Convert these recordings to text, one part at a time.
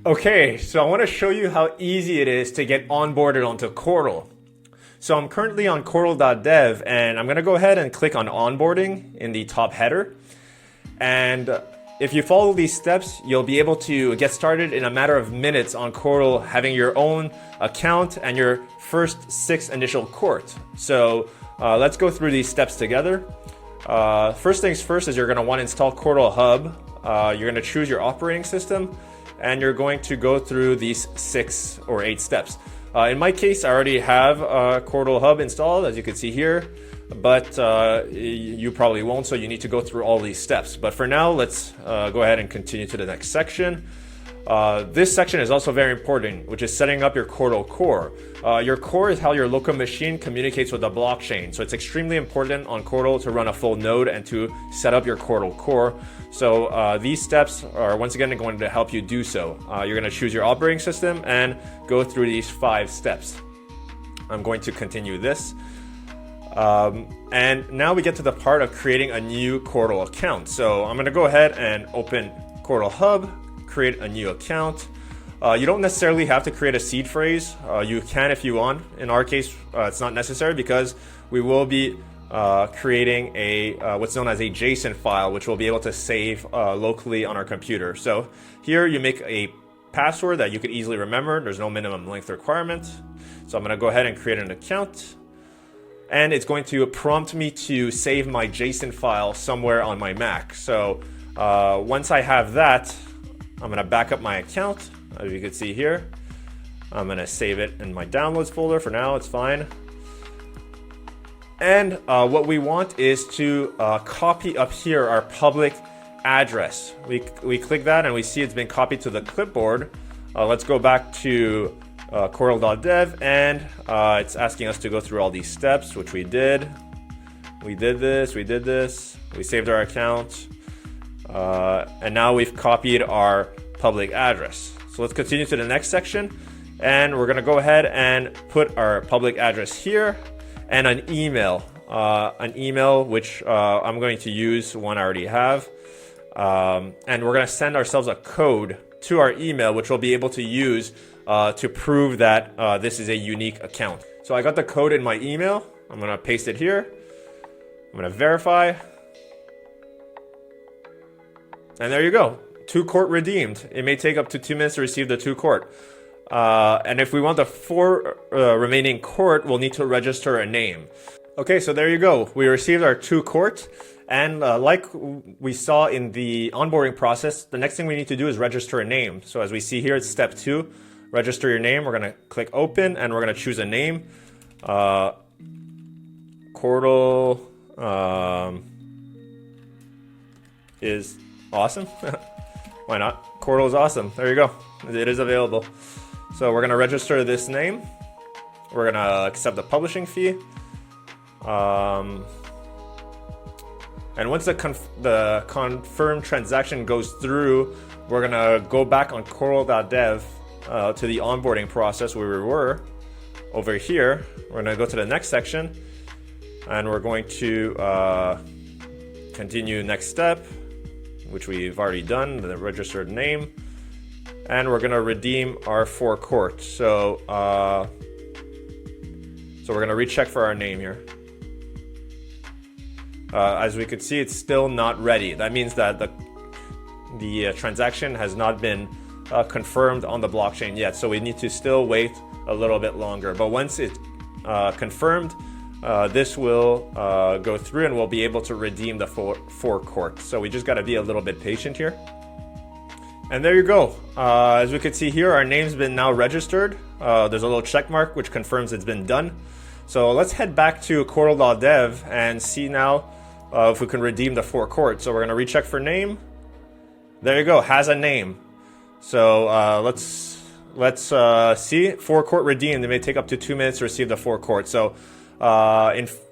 Okay, so I want to show you how easy it is to get onboarded onto Qortal. So I'm currently on Qortal.dev and I'm going to go ahead and click on onboarding in the top header. And if you follow these steps, you'll be able to get started in a matter of minutes on Qortal, having your own account and your first 6 initial Qort. So let's go through these steps together. First things first is you're going to want to install Qortal Hub. You're going to choose your operating system and you're going to go through these 6 or 8 steps. In my case, I already have Qortal Hub installed, as you can see here, but you probably won't, so you need to go through all these steps. But for now, let's go ahead and continue to the next section. This section is also very important, which is setting up your Qortal core. Your core is how your local machine communicates with the blockchain. So it's extremely important on Qortal to run a full node and to set up your Qortal core. So these steps are once again going to help you do so. You're going to choose your operating system and go through these 5 steps. I'm going to continue this. And now we get to the part of creating a new Qortal account. So I'm going to go ahead and open Qortal Hub, create a new account. You don't necessarily have to create a seed phrase. You can if you want. In our case, it's not necessary because we will be creating a what's known as a JSON file, which we'll be able to save locally on our computer. So here you make a password that you could easily remember. There's no minimum length requirement. So I'm going to go ahead and create an account. And it's going to prompt me to save my JSON file somewhere on my Mac. So once I have that, I'm going to back up my account. As you can see here, I'm going to save it in my downloads folder. For now, it's fine. And what we want is to copy up here our public address. We click that and we see it's been copied to the clipboard. Let's go back to Qortal.dev and it's asking us to go through all these steps, which we did. We did this, we saved our account. And now we've copied our public address. So let's continue to the next section, and we're going to go ahead and put our public address here and an email which I'm going to use one I already have. And we're going to send ourselves a code to our email, which we'll be able to use to prove that this is a unique account. So I got the code in my email. I'm going to paste it here. I'm going to verify. And there you go. 2 Qort redeemed. It may take up to 2 minutes to receive the 2 Qort. And if we want the 4 remaining Qort, we'll need to register a name. Okay, so there you go. We received our 2 Qort. And like we saw in the onboarding process, the next thing we need to do is register a name. So as we see here, it's step 2. Register your name. We're going to click open and we're going to choose a name. Qortal is awesome. Why not? Qortal is awesome. There you go. It is available. So we're going to register this name. We're going to accept the publishing fee. And once the confirmed transaction goes through, we're going to go back on Qortal.dev to the onboarding process where we were over here. We're going to go to the next section and we're going to continue next step, which we've already done, the registered name, and we're going to redeem our 4 Qort. So we're going to recheck for our name here. As we could see, it's still not ready. That means that the transaction has not been confirmed on the blockchain yet. So we need to still wait a little bit longer. But once it's confirmed, this will go through and we'll be able to redeem the 4 Qort. So we just got to be a little bit patient here. And there you go. As we can see here, our name's been now registered. There's a little check mark which confirms it's been done. So let's head back to Qortal.dev and see now if we can redeem the 4 Qort. So we're going to recheck for name. There you go, has a name. So let's see. 4 Qort redeemed. It may take up to 2 minutes to receive the 4 Qort. So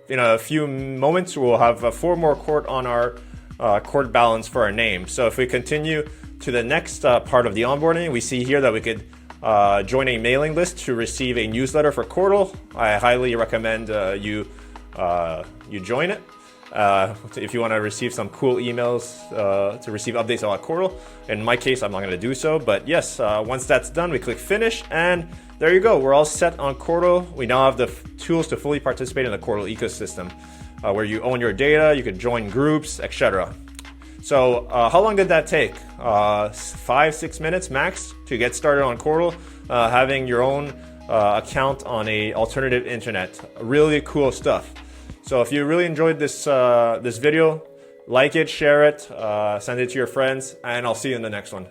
in a few moments, we'll have 4 more Qort on our Qort balance for our name. So if we continue to the next part of the onboarding, we see here that we could join a mailing list to receive a newsletter for Qortal. I highly recommend you join it. if you want to receive some cool emails to receive updates about Qortal. In my case, I'm not going to do so, but yes, once that's done, we click finish, and there you go. We're all set on Qortal. We now have the tools to fully participate in the Qortal ecosystem, where you own your data, you could join groups, etc. So how long did that take? 5-6 minutes max to get started on Qortal, having your own account on a alternative internet. Really cool stuff. So if you really enjoyed this this video, like it, share it, send it to your friends, and I'll see you in the next one.